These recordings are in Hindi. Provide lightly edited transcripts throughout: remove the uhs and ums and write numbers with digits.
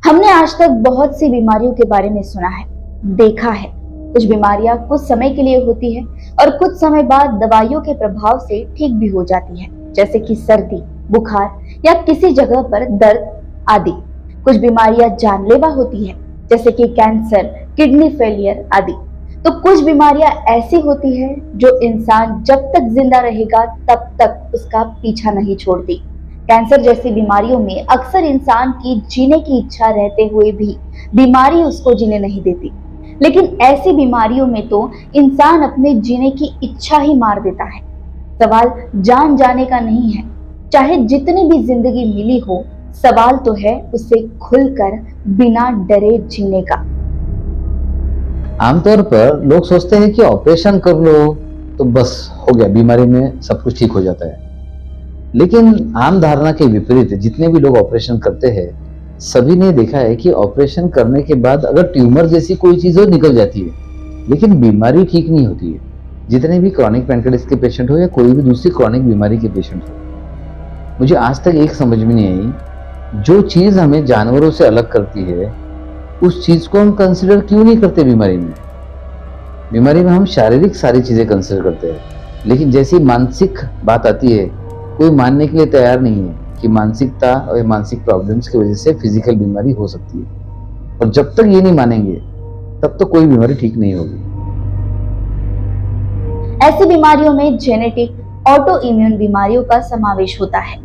हमने आज तक बहुत सी बीमारियों के बारे में सुना है, देखा है। कुछ बीमारियां कुछ समय के लिए होती है और कुछ समय बाद दवाइयों के प्रभाव से ठीक भी हो जाती है, जैसे कि सर्दी, बुखार या किसी जगह पर दर्द आदि। कुछ बीमारियां जानलेवा होती है, जैसे कि कैंसर, किडनी फेलियर आदि। तो कुछ बीमारियां ऐसी होती है जो इंसान जब तक जिंदा रहेगा तब तक उसका पीछा नहीं छोड़ती। कैंसर जैसी बीमारियों में अक्सर इंसान की जीने की इच्छा रहते हुए भी बीमारी उसको जीने नहीं देती। लेकिन ऐसी बीमारियों में तो इंसान अपने जीने की इच्छा ही मार देता है। सवाल जान जाने का नहीं है, चाहे जितनी भी जिंदगी मिली हो, सवाल तो है उसे खुलकर बिना डरे जीने का। आमतौर पर लोग सोचते हैं कि ऑपरेशन कर लो तो बस हो गया, बीमारी में सब कुछ ठीक हो जाता है। लेकिन आम धारणा के विपरीत जितने भी लोग ऑपरेशन करते हैं, सभी ने देखा है कि ऑपरेशन करने के बाद अगर ट्यूमर जैसी कोई चीज हो निकल जाती है, लेकिन बीमारी ठीक नहीं होती है। जितने भी क्रॉनिक पैंक्रियाटिस के पेशेंट हो या कोई भी दूसरी क्रॉनिक बीमारी के पेशेंट हो, मुझे आज तक एक समझ में नहीं आई, जो चीज हमें जानवरों से अलग करती है उस चीज को हम कंसिडर क्यों नहीं करते। बीमारी में हम शारीरिक सारी चीजें कंसिडर करते हैं, लेकिन जैसी मानसिक बात आती है, कोई मानने के लिए तैयार नहीं है कि मानसिकता और मानसिक प्रॉब्लम्स की वजह से फिजिकल बीमारी हो सकती है। और जब तक ये नहीं मानेंगे तब तो कोई बीमारी ठीक नहीं होगी। ऐसी बीमारियों में जेनेटिक, ऑटो इम्यून बीमारियों का समावेश होता है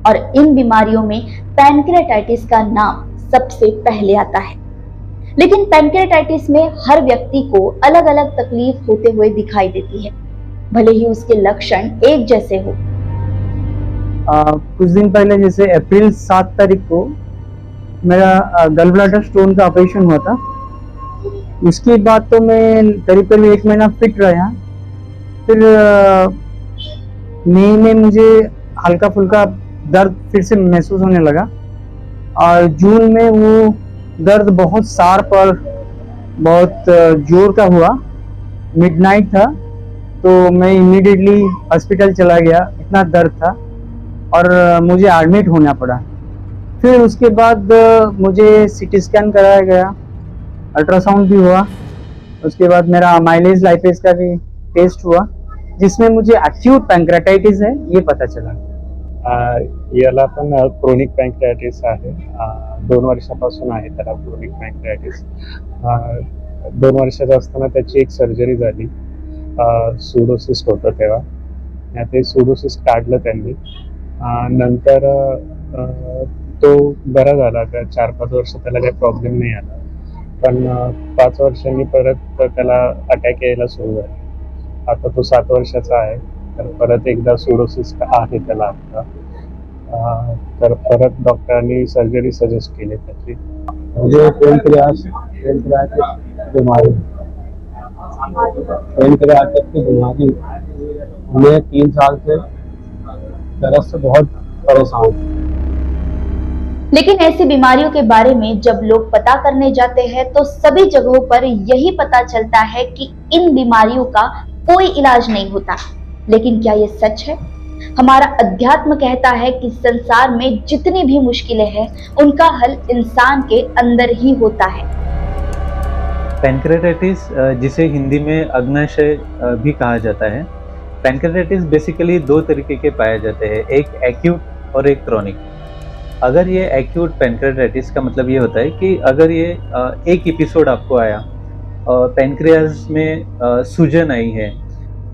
और इन बीमारियों में पैनक्रियाटाइटिस का नाम सबसे पहले आता है। लेकिन पैनक्रियाटाइटिस में हर व्यक्ति को अलग अलग तकलीफ होते हुए दिखाई देती है, भले ही उसके लक्षण एक जैसे हो। कुछ दिन पहले जैसे अप्रैल 7 तारीख को मेरा गल ब्लैडर स्टोन का ऑपरेशन हुआ था। उसके बाद तो मैं करीब 1 महीना फिट रहा। फिर मई में मुझे हल्का फुल्का दर्द फिर से महसूस होने लगा और जून में वो दर्द बहुत शार्प और बहुत जोर का हुआ। मिडनाइट था तो मैं इमीडिएटली हॉस्पिटल चला गया, इतना दर्द था और मुझे एडमिट होना पड़ा। फिर उसके बाद मुझे सीटी स्कैन कराया गया, अल्ट्रासाउंड भी हुआ। उसके बाद मेरा माइलेज लाइपेज का भी टेस्ट हुआ, जिसमें मुझे एक्यूट पैंक्रियाटाइटिस है ये पता चला। याला पण क्रोनिक पॅन्क्रियाटिस आहे। 2 वर्षापासून आहे त्याला क्रोनिक पॅन्क्रियाटिस। 2 वर्षाचा असताना त्याची एक सर्जरी झाली, सुडोसिस होतं तेव्हा। ते सुडोसिस काढलं त्यांनी। नंतर तो बरा झाला, त्या 4-5 वर्ष त्याला काही प्रॉब्लेम नाही आला। पण 5 वर्षांनी परत त्याला अटॅक यायला सुरू झाले। आता तो 7 वर्षाचा आहे, तर परत एकदा सुडोसिस आहे त्याला आता। तर परत डॉक्टरांनी सर्जरी सजेस्ट केली त्याची। मुझे पैंक्रियाटिस की बीमारी मैं 3 साल से दर्द से बहुत परेशान हूँ। लेकिन ऐसी बीमारियों के बारे में जब लोग पता करने जाते हैं तो सभी जगहों पर यही पता चलता है कि इन बीमारियों का कोई इलाज नहीं होता। लेकिन क्या ये सच है? हमारा अध्यात्म कहता है कि संसार में जितनी भी मुश्किलें हैं उनका हल इंसान के अंदर ही होता है। पैंक्रियाटाइटिस, जिसे हिंदी में अग्नाशय भी कहा जाता है, पैंक्रियाटाइटिस बेसिकली 2 तरीके के पाए जाते हैं, एक एक्यूट और एक क्रॉनिक। अगर ये एक्यूट पैंक्रियाटाइटिस का मतलब ये होता है कि अगर ये एक एपिसोड आपको आया और पैंक्रियाज में सूजन आई है,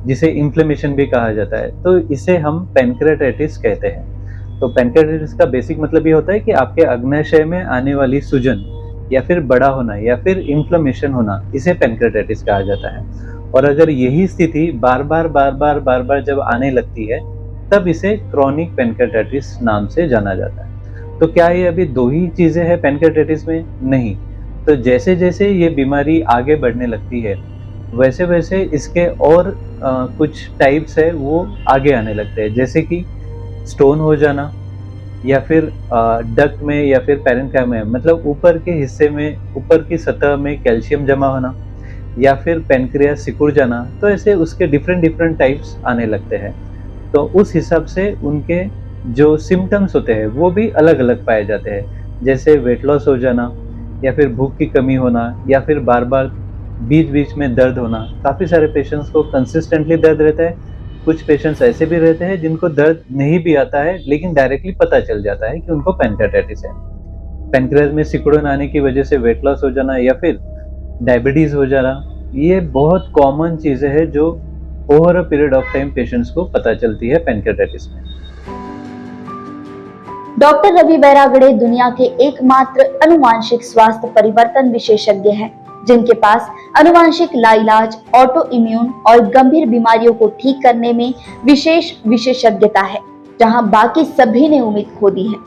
जिसे इन्फ्लेमेशन भी कहा जाता है, तो इसे हम पैंक्रियाटाइटिस कहते हैं। तो पैंक्रियाटाइटिस का बेसिक मतलब ये होता है कि आपके अग्नाशय में आने वाली सूजन या फिर बड़ा होना या फिर इन्फ्लेमेशन होना, इसे पैंक्रियाटाइटिस कहा जाता है। और अगर यही स्थिति बार बार जब आने लगती है, तब इसे क्रॉनिक पैंक्रियाटाइटिस नाम से जाना जाता है। तो क्या ये अभी 2 ही चीजें हैं पैंक्रियाटाइटिस में? नहीं। तो जैसे जैसे ये बीमारी आगे बढ़ने लगती है, वैसे वैसे इसके और कुछ टाइप्स है वो आगे आने लगते हैं, जैसे कि स्टोन हो जाना या फिर डक्ट में या फिर पैरेन्काइमा में, मतलब ऊपर के हिस्से में, ऊपर की सतह में कैल्शियम जमा होना, या फिर पैनक्रियास सिकुड़ जाना। तो ऐसे उसके डिफरेंट टाइप्स आने लगते हैं। तो उस हिसाब से उनके जो सिम्टम्स होते हैं वो भी अलग अलग पाए जाते हैं। जैसे वेट लॉस हो जाना या फिर भूख की कमी होना या फिर बार बार बीच बीच में दर्द होना। काफ़ी सारे पेशेंट्स को कंसिस्टेंटली दर्द रहता है। कुछ पेशेंट्स ऐसे भी रहते हैं जिनको दर्द नहीं भी आता है लेकिन डायरेक्टली पता चल जाता है कि उनको पैनक्रेटाइटिस है। पैनक्रियाज में सिकुड़न आने की वजह से वेट लॉस हो जाना या फिर डायबिटीज हो जाना, ये बहुत कॉमन चीज़ें हैं जो over a period of time patients को पता चलती है पैनक्रेटाइटिस में। डॉक्टर रवि बैरागड़े दुनिया के एकमात्र अनुवांशिक स्वास्थ्य परिवर्तन विशेषज्ञ हैं, जिनके पास अनुवांशिक लाइलाज, ऑटो इम्यून और गंभीर बीमारियों को ठीक करने में विशेष विशेषज्ञता है, जहां बाकी सभी ने उम्मीद खो दी है।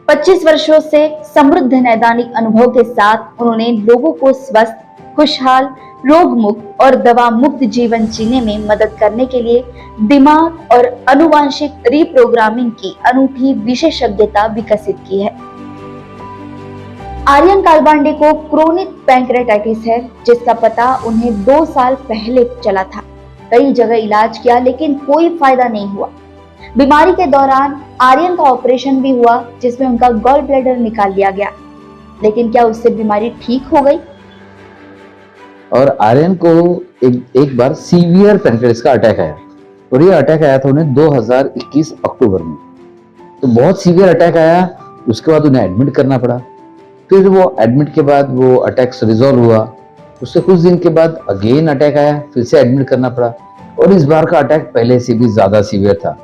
25 वर्षों से समृद्ध नैदानिक अनुभव के साथ उन्होंने लोगों को स्वस्थ, खुशहाल, रोग मुक्त और दवा मुक्त जीवन जीने में मदद करने के लिए दिमाग और अनुवांशिक रिप्रोग्रामिंग की अनूठी विशेषज्ञता विकसित की है। आर्यन कालबांडे को क्रोनिक पैंक्रेटाइटिस है, जिसका पता उन्हें 2 साल पहले चला था। कई जगह इलाज किया लेकिन कोई फायदा नहीं हुआ। बीमारी के दौरान आर्यन का ऑपरेशन भी हुआ, जिसमें उनका गॉल ब्लैडर निकाल लिया गया, लेकिन क्या उससे बीमारी ठीक हो गई? और आर्यन को एक बार सीवियर पैनक्रेटिस का अटैक आया, और ये अटैक आया था उन्हें 2021 अक्टूबर में। तो बहुत सीवियर अटैक आया, उसके बाद उन्हें एडमिट करना पड़ा। फिर वो एडमिट के बाद वो अटैक रिजॉल्व हुआ। उससे कुछ दिन के बाद अगेन अटैक आया, फिर से एडमिट करना पड़ा। और इस बार का अटैक पहले से भी ज्यादा सीवियर था,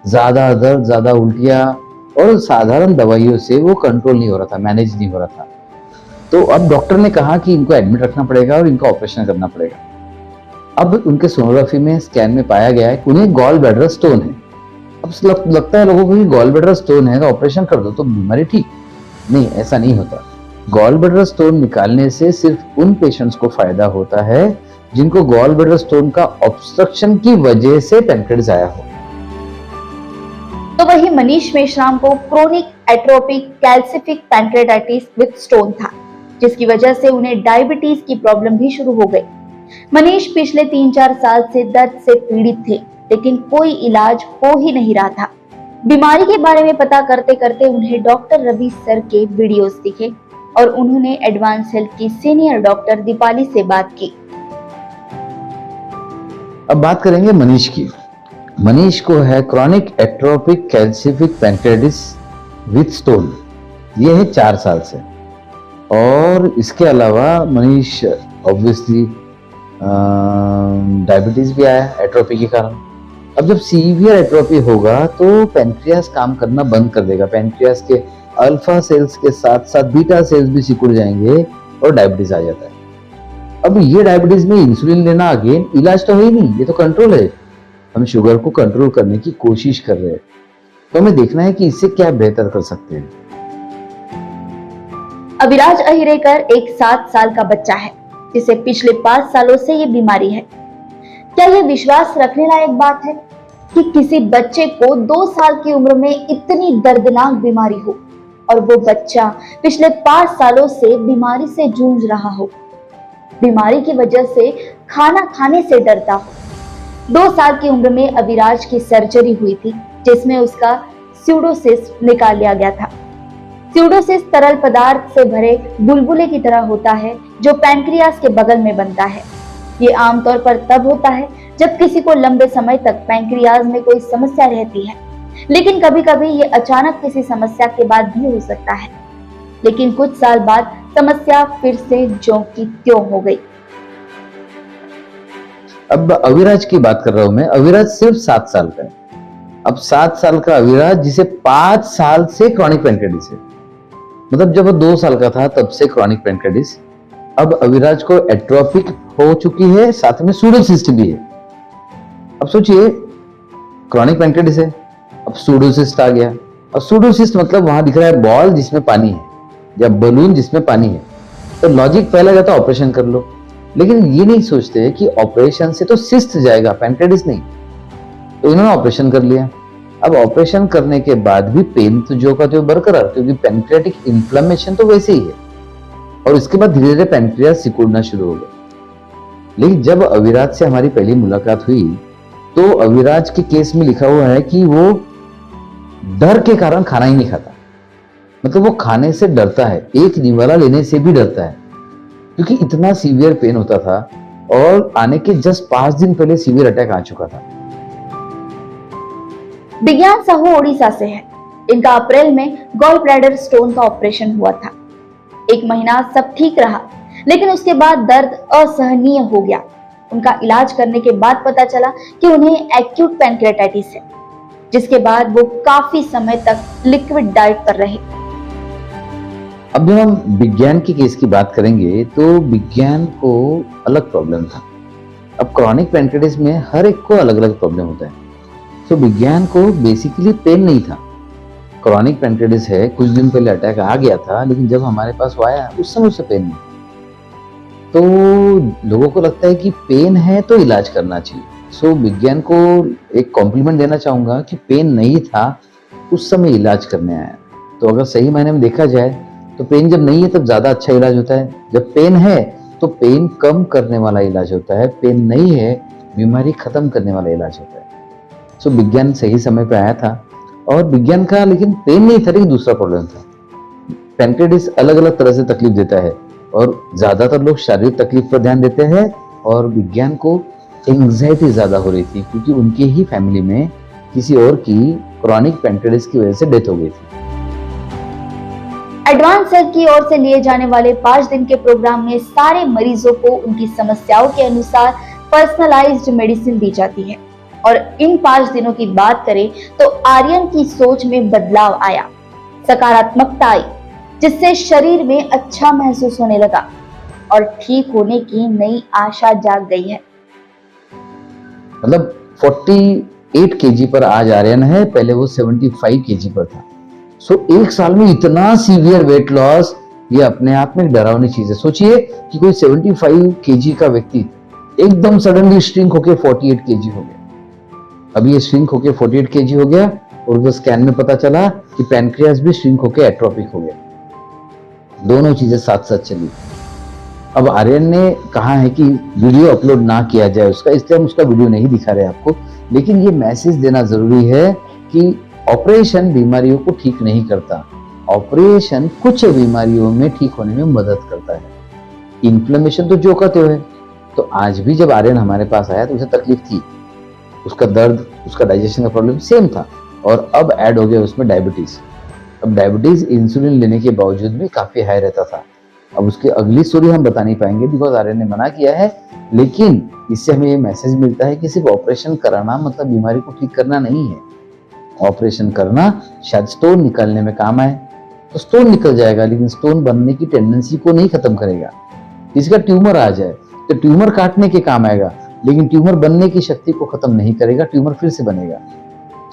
ज्यादा दर्द, ज्यादा उल्टियां, और साधारण दवाइयों से वो कंट्रोल नहीं हो रहा था, मैनेज नहीं हो रहा था। तो अब डॉक्टर ने कहा कि इनको एडमिट रखना पड़ेगा और इनका ऑपरेशन करना पड़ेगा। अब उनके सोनोग्राफी में, स्कैन में पाया गया है कि उन्हें गॉल ब्लैडर स्टोन है। अब लगता है लोगों को कि गॉल ब्लैडर स्टोन है तो ऑपरेशन कर दो तो बीमारी ठीक। नहीं, ऐसा नहीं होता। गॉल ब्लैडर स्टोन निकालने से सिर्फ उन पेशेंट्स को फायदा होता है जिनको गॉल ब्लैडर स्टोन का ऑब्स्ट्रक्शन की वजह से पैनक्रेटिस आया हो। तो वही मनीष मेश्राम को chronic atrophic calcific pancreatitis with stone था, जिसकी वजह से उन्हें डायबिटीज की प्रॉब्लम भी शुरू हो गई। मनीष पिछले 3-4 साल से दर्द से पीड़ित थे, लेकिन कोई इलाज हो ही नहीं रहा था। बीमारी के बारे में पता करते करते उन्हें डॉक्टर रवि सर के वीडियोस दिखे और उन्होंने एडवांस हेल्थ की सीनियर डॉक्टर दीपाली से बात की। अब बात करेंगे मनीष की। मनीष को है chronic atrophic calcific पैनक्रेटिस with stone. ये है 4 साल से। और इसके अलावा मनीष ऑब्वियसली डायबिटीज भी आया एट्रोपी के कारण। अब जब सीवियर एट्रोपी होगा तो पैनक्रियास काम करना बंद कर देगा। पैनक्रियास के अल्फा सेल्स के साथ साथ बीटा सेल्स भी सिकुड़ जाएंगे और डायबिटीज आ जाता है। अब ये डायबिटीज में इंसुलिन लेना अगेन इलाज तो है ही नहीं, ये तो कंट्रोल है। हम शुगर को कंट्रोल करने की कोशिश कर रहे हैं, तो हमें देखना है कि इससे क्या बेहतर कर सकते हैं। अविराज अहिरेकर एक 7 साल का बच्चा है, जिसे पिछले 5 सालों से ये बीमारी है। क्या यह विश्वास रखने लायक बात है कि किसी बच्चे को 2 साल की उम्र में इतनी दर्दनाक बीमारी हो और वो बच्चा पिछले 5 सालों से बीमारी से जूझ रहा हो, बीमारी की वजह से खाना खाने से डरता हो। 2 साल की उम्र में अविराज की सर्जरी हुई थी, जिसमें उसका स्यूडोसिस्ट निकाल लिया गया था। स्यूडोसिस्ट तरल पदार्थ से भरे बुलबुले की तरह होता है, जो पैनक्रियास के बगल में बनता है। ये आमतौर पर तब होता है जब किसी को लंबे समय तक पैनक्रियास में कोई समस्या रहती है, लेकिन कभी कभी ये अचानक किसी समस्या के बाद भी हो सकता है। लेकिन कुछ साल बाद समस्या फिर से ज्यों की त्यों हो गई। अब अविराज की बात कर रहा हूं मैं। अविराज सिर्फ 7 साल का है। अब 7 साल का अविराज, जिसे 5 साल से क्रॉनिक पैनक्रेटिस है, मतलब जब वो 2 साल का था तब से क्रॉनिक पैनक्रेटिस। अब अविराज को एट्रोपिक हो चुकी है, साथ में सूडोसिस्ट भी है। अब सोचिए, क्रॉनिक पैनक्रेटिस है, अब सूडोसिस्ट आ गया। अब सूडोसिस्ट मतलब वहां दिख रहा है बॉल जिसमें पानी है या बलून जिसमें पानी है। तो लॉजिक पहला जाता है ऑपरेशन कर लो, लेकिन ये नहीं सोचते कि ऑपरेशन से तो सिस्ट जाएगा, पैनक्रेटिस नहीं। तो इन्होंने ऑपरेशन कर लिया। अब ऑपरेशन करने के बाद भी पेन तो जो का जो बरकरार, क्योंकि पैनक्रियाटिक इन्फ्लेमेशन तो वैसे ही है। और इसके बाद धीरे धीरे पैनक्रियास सिकुड़ना शुरू हो गया। लेकिन जब अविराज से हमारी पहली मुलाकात हुई तो अविराज के केस में लिखा हुआ है कि वो डर के कारण खाना ही नहीं खाता। मतलब वो खाने से डरता है, एक निवाला लेने से भी डरता है, क्योंकि इतना सीवियर पेन होता था और आने के जस्ट 5 दिन पहले सीवियर अटैक आ चुका था। विज्ञान साहू ओडिशा से है। इनका अप्रैल में गॉल ब्लैडर स्टोन का ऑपरेशन हुआ था। 1 महीना सब ठीक रहा, लेकिन उसके बाद दर्द असहनीय हो गया। उनका इलाज करने के बाद पता चला कि उन्हें एक्यूट पैनक्रेटाइटिस है, जिसके बाद वो काफी समय तक लिक्विड डाइट पर रहे। अब जब हम विज्ञान की केस की बात करेंगे तो विज्ञान को अलग प्रॉब्लम था। अब क्रॉनिक पैनक्रेटिस में हर एक को अलग अलग प्रॉब्लम होता है। तो विज्ञान को बेसिकली पेन नहीं था। क्रॉनिक पैनक्रेटिस है, कुछ दिन पहले अटैक आ गया था, लेकिन जब हमारे पास वो आया उस समय उसे पेन नहीं। तो लोगों को लगता है कि पेन है तो इलाज करना चाहिए। सो विज्ञान को एक कॉम्प्लीमेंट देना चाहूंगा कि पेन नहीं था, उस समय इलाज करने आया। तो अगर सही मायने में देखा जाए तो पेन जब नहीं है तब ज्यादा अच्छा इलाज होता है। जब पेन है तो पेन कम करने वाला इलाज होता है, पेन नहीं है बीमारी खत्म करने वाला इलाज होता है। सो विज्ञान सही समय पे आया था और विज्ञान का लेकिन पेन नहीं था, लेकिन दूसरा प्रॉब्लम था। पैनक्रेटिस अलग अलग तरह से तकलीफ देता है और ज्यादातर लोग शारीरिक तकलीफ पर ध्यान देते हैं, और विज्ञान को एंग्जाइटी ज्यादा हो रही थी क्योंकि उनके ही फैमिली में किसी और की क्रॉनिक पैनक्रेटिस की वजह से डेथ हो गई थी। एडवांस हेल्थ की ओर से लिए जाने वाले 5 दिन के प्रोग्राम में सारे मरीजों को उनकी समस्याओं के अनुसार पर्सनलाइज्ड मेडिसिन दी जाती है। और इन 5 दिनों की बात करें तो आर्यन की सोच में बदलाव आया, सकारात्मकता आई, जिससे शरीर में अच्छा महसूस होने लगा और ठीक होने की नई आशा जाग गई है। मतलब 48 केजी पर आज आर्यन है, पहले वो 75 केजी पर था। सो 1 साल में इतना सीवियर वेट लॉस, ये अपने आप में एक डरावनी चीज है। सोचिए कि कोई 75 केजी का व्यक्ति एकदम सडनली श्रिंक होके 48 केजी हो गया। अभी ये श्रिंक होके 48 केजी हो गया और उधर स्कैन में पता चला कि पैनक्रियास भी श्रिंक होके एट्रोपिक हो गया। दोनों चीजें साथ साथ चली। अब आर्यन ने कहा है कि वीडियो अपलोड ना किया जाए उसका, इसलिए हम उसका वीडियो नहीं दिखा रहे आपको, लेकिन ये मैसेज देना जरूरी है कि ऑपरेशन बीमारियों को ठीक नहीं करता। ऑपरेशन कुछ बीमारियों में ठीक होने में मदद करता है। इन्फ्लेमेशन तो जो कहते हुए, तो आज भी जब आर्यन हमारे पास आया तो उसे तकलीफ थी, उसका दर्द, उसका डाइजेशन का प्रॉब्लम सेम था, और अब ऐड हो गया उसमें डायबिटीज। अब डायबिटीज इंसुलिन लेने के बावजूद भी काफी हाई रहता था। अब उसकी अगली स्टोरी हम बता नहीं पाएंगे बिकॉज आर्यन ने मना किया है, लेकिन इससे हमें ये मैसेज मिलता है कि सिर्फ ऑपरेशन कराना मतलब बीमारी को ठीक करना नहीं है। ऑपरेशन करना शायद स्टोन निकालने में काम आए, तो स्टोन निकल जाएगा, लेकिन स्टोन बनने की टेंडेंसी को नहीं खत्म करेगा। किसी का ट्यूमर आ जाए तो ट्यूमर काटने के काम आएगा, लेकिन ट्यूमर बनने की शक्ति को खत्म नहीं करेगा, ट्यूमर फिर से बनेगा।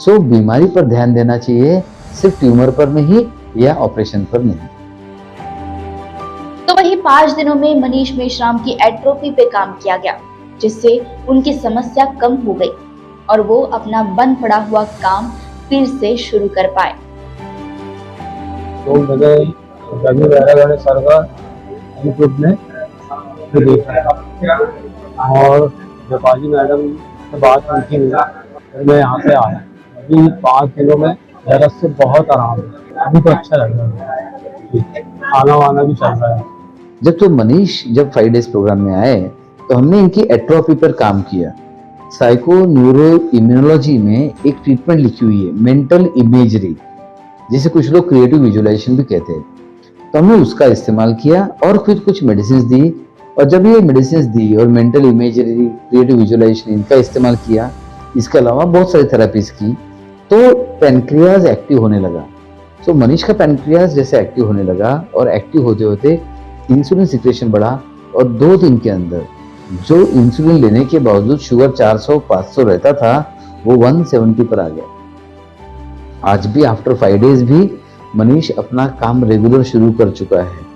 सो बीमारी पर ध्यान देना चाहिए, सिर्फ ट्यूमर पर नहीं या ऑपरेशन पर नहीं। तो वही 5 दिनों में मनीष मेश्राम की एट्रोफी पे काम किया गया, जिससे उनकी समस्या कम हो गई और वो अपना बंद पड़ा हुआ काम फिर से शुरू कर पाए। तो मैंने रवि वैरागढ़ सर का यूट्यूब में भी देखा और जपाजी मैडम से बात हुई थी, मैं यहाँ पे आया। अभी 5 दिनों में दर्द से बहुत आराम है, अभी तो अच्छा लग रहा है, खाना वाना भी चल रहा है। जब तो मनीष जब 5 डेज प्रोग्राम में आए तो हमने इनकी एट्रोफी पर काम किया। साइको न्यूरो इम्यूनोलॉजी में एक ट्रीटमेंट लिखी हुई है, मेंटल इमेजरी, जिसे कुछ लोग क्रिएटिव विजुअलाइजेशन भी कहते हैं। तो हमने उसका इस्तेमाल किया और फिर कुछ मेडिसिन दी, और जब ये मेडिसिन दी और मेंटल इमेजरी, क्रिएटिव विजुअलाइजेशन इनका इस्तेमाल किया, इसके अलावा बहुत सारी थेरेपीज की, तो पैनक्रियाज एक्टिव होने लगा। तो मनीष का पैनक्रियाज जैसे एक्टिव होने लगा और एक्टिव होते होते इंसुलिन सिक्रेशन बढ़ा, और 2 दिन के अंदर जो इंसुलिन लेने के बावजूद शुगर 400-500 रहता था वो 170 पर आ गया। आज भी आफ्टर 5 डेज भी मनीष अपना काम रेगुलर शुरू कर चुका है।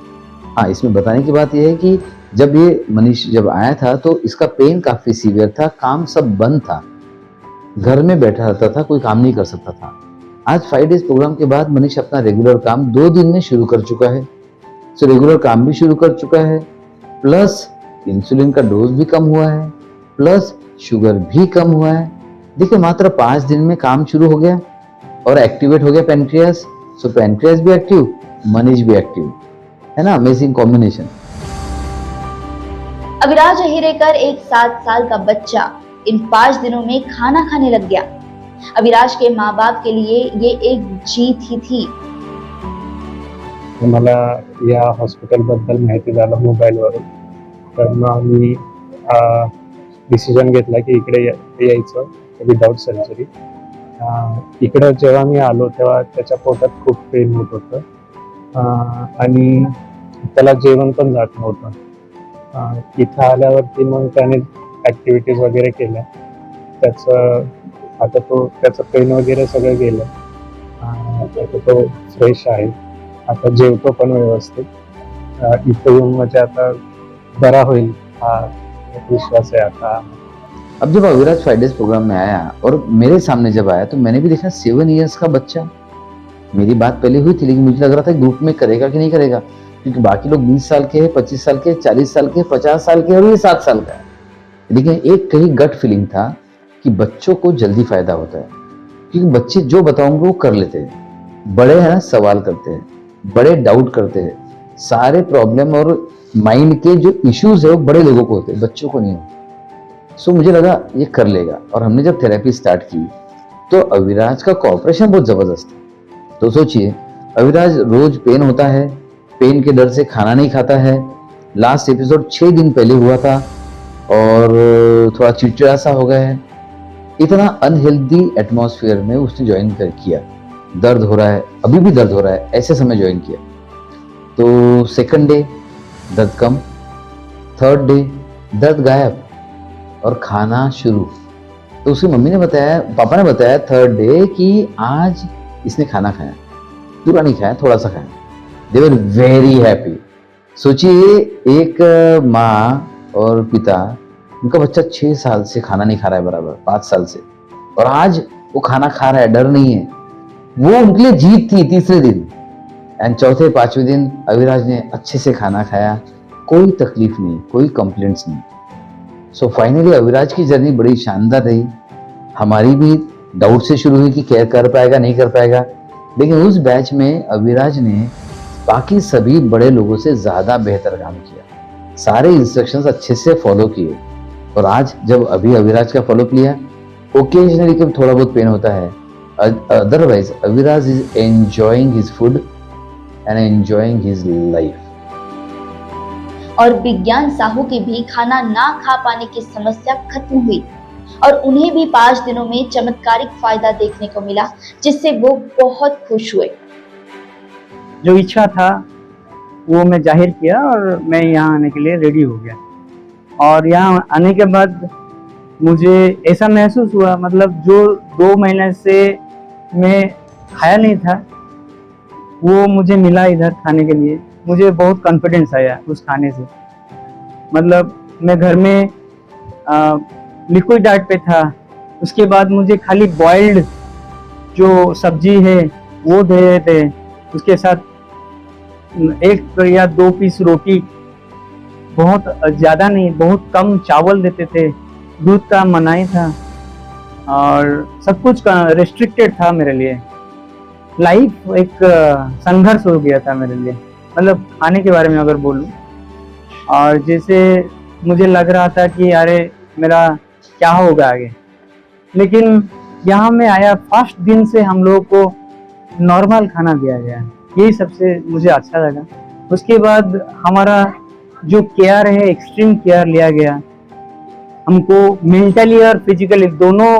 हाँ, इसमें बताने की बात यह है कि जब ये मनीष जब आया था तो इसका पेन काफी सीवियर था, काम सब बंद था, घर में बैठा रहता था, कोई काम नहीं कर सकता था। आज 5 डेज प्रोग्राम के बाद मनीष अपना रेगुलर काम 2 दिन में शुरू कर चुका है। तो रेगुलर काम भी शुरू कर चुका है, प्लस इंसुलिन का डोज भी कम हुआ है, प्लस शुगर भी कम हुआ है। देखिए, मात्र 5 दिन में काम शुरू हो गया और एक्टिवेट हो गया पैनक्रियास। सो पैनक्रियास भी एक्टिव, मनीष भी एक्टिव, है ना, अमेजिंग कॉम्बिनेशन। अविराज अहिरेकर एक 7 साल का बच्चा इन 5 दिनों में खाना खाने लग गया। अविराज के माँ बाप के लिए ये एक जीत ही थी। मला या हॉस्पिटलबद्दल माहिती झालं मोबाईलवरून, तर मग मी डिसिजन घेतला की इकडे यायचं विदाऊट सर्जरी। इकडं जेव्हा मी आलो तेव्हा त्याच्या पोटात खूप पेन होत होतं आणि त्याला जेवण पण जात नव्हतं। इथं आल्यावरती मग त्याने ॲक्टिव्हिटीज वगैरे केल्या, त्याचं पेन वगैरे सगळं गेलं। आता तो फ्रेश आहे, आता जेवतो पण व्यवस्थित। इथं येऊन म्हणजे आता बरा होईल हा विश्वास है आता। अब जब अविराज 5 डेज प्रोग्राम में आया और मेरे सामने जब आया तो मैंने भी देखा 7 इयर्स का बच्चा। मेरी बात पहले हुई थी लेकिन मुझे लग रहा था ग्रुप में करेगा कि नहीं करेगा, क्योंकि बाकी लोग 20 साल के हैं, 25 साल के, 40 साल के, 50 साल के और ये 7 साल का है। लेकिन एक कहीं गट फीलिंग था कि बच्चों को जल्दी फायदा होता है, क्योंकि बच्चे जो बताऊंगे वो कर लेते हैं। बड़े हैं ना, सवाल करते हैं, बड़े डाउट करते हैं, सारे प्रॉब्लम और माइंड के जो इश्यूज है वो बड़े लोगों को होते हैं, बच्चों को नहीं होते। सो मुझे लगा ये कर लेगा। और हमने जब थेरेपी स्टार्ट की तो अविराज का कोऑपरेशन बहुत जबरदस्त है। तो सोचिए, अविराज रोज पेन होता है, पेन के डर से खाना नहीं खाता है। लास्ट एपिसोड 6 दिन पहले हुआ था और थोड़ा चिड़चिड़ा सा हो गया है। इतना अनहेल्दी एटमॉस्फेयर में उसने ज्वाइन किया। दर्द हो रहा है, अभी भी दर्द हो रहा है, ऐसे समय ज्वाइन किया। तो सेकंड डे दर्द कम, थर्ड डे दर्द गायब और खाना शुरू। तो उसकी मम्मी ने बताया, पापा ने बताया थर्ड डे कि आज इसने खाना खाया, पूरा नहीं खाया, थोड़ा सा खाया। दे वर वेरी हैप्पी। सोचिए, एक माँ और पिता, उनका बच्चा 6 साल से खाना नहीं खा रहा है बराबर, 5 साल से, और आज वो खाना खा रहा है, डर नहीं है। वो उनके लिए जीत थी तीसरे दिन। एंड चौथे 5वें दिन अविराज ने अच्छे से खाना खाया, कोई तकलीफ नहीं, कोई कंप्लेंट्स नहीं। सो फाइनली अविराज की जर्नी बड़ी शानदार रही। हमारी भी डाउट से शुरू हुई कि क्या कर पाएगा नहीं कर पाएगा, लेकिन उस बैच में अविराज ने बाकी सभी बड़े लोगों से ज्यादा बेहतर काम किया, सारे इंस्ट्रक्शंस अच्छे से फॉलो किए। और आज जब अभी अविराज का फॉलोअप लिया, ओकेजनली कभी थोड़ा बहुत पेन होता है, otherwise Aviraj is enjoying his food and enjoying his life. और विज्ञान साहू की भी खाना ना खा पाने की समस्या खत्म हुई और उन्हें भी 5 दिनों में चमत्कारिक फायदा देखने को मिला, जिससे वो बहुत खुश हुए। जो इच्छा था वो मैं जाहिर किया और मैं यहाँ आने के लिए रेडी हो गया। और यहाँ आने के बाद मुझे ऐसा महसूस हुआ, मतलब जो 2 महीने से मैं खाया नहीं था वो मुझे मिला इधर खाने के लिए। मुझे बहुत कॉन्फिडेंस आया उस खाने से। मतलब मैं घर में लिक्विड डाइट पे था, उसके बाद मुझे खाली बॉइल्ड जो सब्जी है वो दे रहे थे, उसके साथ 1 या 2 पीस रोटी, बहुत ज़्यादा नहीं, बहुत कम चावल देते थे, दूध का मनाही था और सब कुछ रेस्ट्रिक्टेड था मेरे लिए। लाइफ एक संघर्ष हो गया था मेरे लिए, मतलब खाने के बारे में अगर बोलूं। और जैसे मुझे लग रहा था कि अरे मेरा क्या होगा आगे, लेकिन यहाँ में आया फर्स्ट दिन से हम लोगों को नॉर्मल खाना दिया गया, यही सबसे मुझे अच्छा लगा। उसके बाद हमारा जो केयर है, एक्सट्रीम केयर लिया गया। हमको मेंटली और फिजिकली दोनों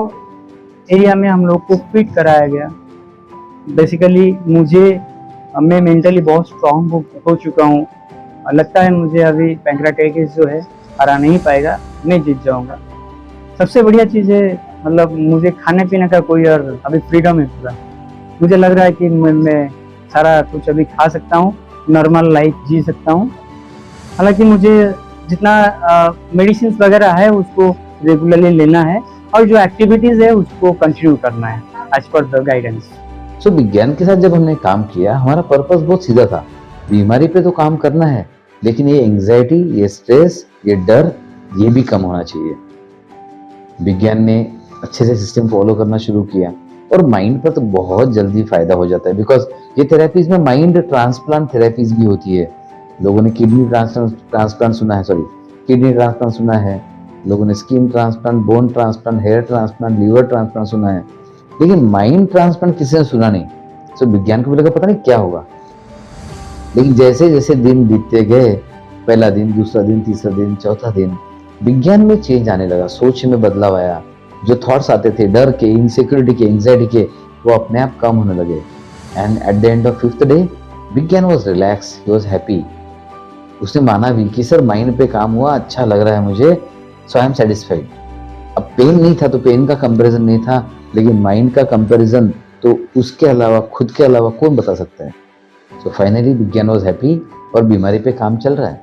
एरिया में हम लोग को फिट कराया गया। बेसिकली मैं मेंटली बहुत स्ट्रांग हो चुका हूँ। लगता है मुझे अभी पैंक्रियाटाइटिस जो है हरा नहीं पाएगा, मैं जीत जाऊँगा। सबसे बढ़िया चीज़ है, मतलब मुझे खाने पीने का कोई और अभी फ्रीडम है पूरा। मुझे लग रहा है कि मैं सारा कुछ अभी खा सकता हूँ, नॉर्मल लाइफ जी सकता हूँ। हालांकि मुझे जितना मेडिसिन वगैरह है उसको रेगुलरली लेना है और जो एक्टिविटीज़ है उसको कंटिन्यू करना है एज पर द गाइडेंस। सो विज्ञान के साथ जब हमने काम किया, हमारा पर्पस बहुत सीधा था, बीमारी पे तो काम करना है, लेकिन ये एंग्जाइटी, ये स्ट्रेस, ये डर, ये भी कम होना चाहिए। विज्ञान ने अच्छे से सिस्टम फॉलो करना शुरू किया और माइंड पर तो बहुत जल्दी फायदा हो जाता है, बिकॉज ये थेरेपीज में माइंड ट्रांसप्लांट थेरेपीज भी होती है। लोगों ने किडनी ट्रांसप्लांट सुना है, किडनी ट्रांसप्लांट सुना है, लोगों ने skin transplant, bone transplant, hair transplant, liver transplant सुना है, लेकिन माइंड ट्रांसप्लांट किसी ने सुना नहीं। तो विज्ञान को भी लगा पता नहीं क्या होगा। लेकिन जैसे जैसे दिन बीतते गए, पहला दिन, दूसरा दिन, तीसरा दिन, चौथा दिन, विज्ञान में चेंज आने लगा, सोच में बदलाव आया। जो थॉट्स आते थे डर के, इनसिक्योरिटी के, एंजाइटी के, वो अपने आप कम होने लगे। And at the end of 5th day Vigyan was relax, he was happy. उसने माना भी कि सर माइंड पे काम हुआ, अच्छा लग रहा है मुझे, सो आई एम सेटिस्फाइड। अब पेन नहीं था तो पेन का कंपैरिजन नहीं था, लेकिन माइंड का कंपैरिजन तो उसके अलावा, खुद के अलावा कौन बता सकता है। सो फाइनली विज्ञान वाज हैप्पी और बीमारी पे काम चल रहा है।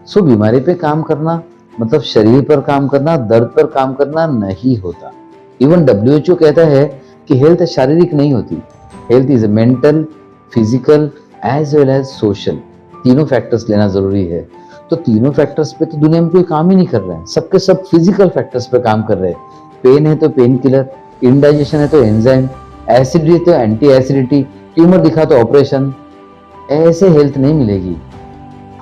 सो बीमारी पे काम करना मतलब शरीर पर काम करना, दर्द पर काम करना नहीं होता। इवन WHO कहता है कि हेल्थ शारीरिक नहीं होती, health is mental, physical as well as social. तीनों फैक्टर्स लेना जरूरी है। तो तीनों फैक्टर्स पे तो दुनिया में कोई काम ही नहीं कर रहा है, सबके सब फिजिकल फैक्टर्स पे काम कर रहे हैं। पेन है तो पेन किलर, इंडाइजेशन है तो एंजाइम, एसिडिटी तो एंटी एसिडिटी, ट्यूमर दिखा तो ऑपरेशन। ऐसे हेल्थ नहीं मिलेगी।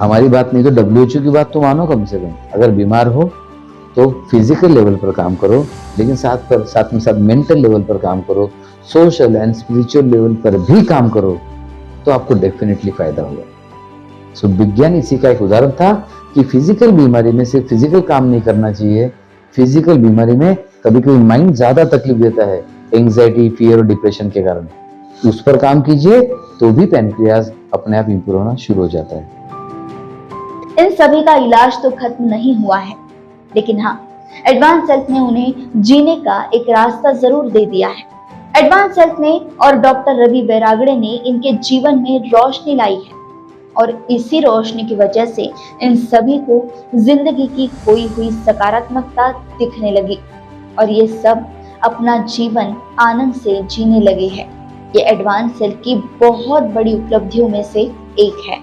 हमारी बात नहीं तो WHO की बात तो मानो कम से कम। अगर बीमार हो तो फिजिकल लेवल पर काम करो, लेकिन साथ में साथ मेंटल लेवल पर काम करो, सोशल एंड स्पिरिचुअल लेवल पर भी काम करो, तो आपको डेफिनेटली फायदा होगा। सो विज्ञान इसी का एक उदाहरण था कि फिजिकल बीमारी में सिर्फ फिजिकल काम नहीं करना चाहिए। फिजिकल बीमारी में कभी कभी माइंड ज्यादा तकलीफ देता है, एंजाइटी, फियर और डिप्रेशन के कारण। उस पर काम कीजिए तो भी पैनक्रियाज अपने आप इंप्रूव होना शुरू हो जाता है। इन सभी का इलाज तो खत्म नहीं हुआ है, लेकिन हाँ, एडवांस हेल्थ ने उन्हें जीने का एक रास्ता जरूर दे दिया है। एडवांस हेल्थ ने और डॉक्टर रवि बैरागड़े ने इनके जीवन में रोशनी लाई है, और इसी रोशनी की वजह से इन सभी को जिंदगी की खोई हुई सकारात्मकता दिखने लगी, और ये सब अपना जीवन आनंद से जीने लगे हैं। ये एडवांस हेल्थ की बहुत बड़ी उपलब्धियों में से एक है।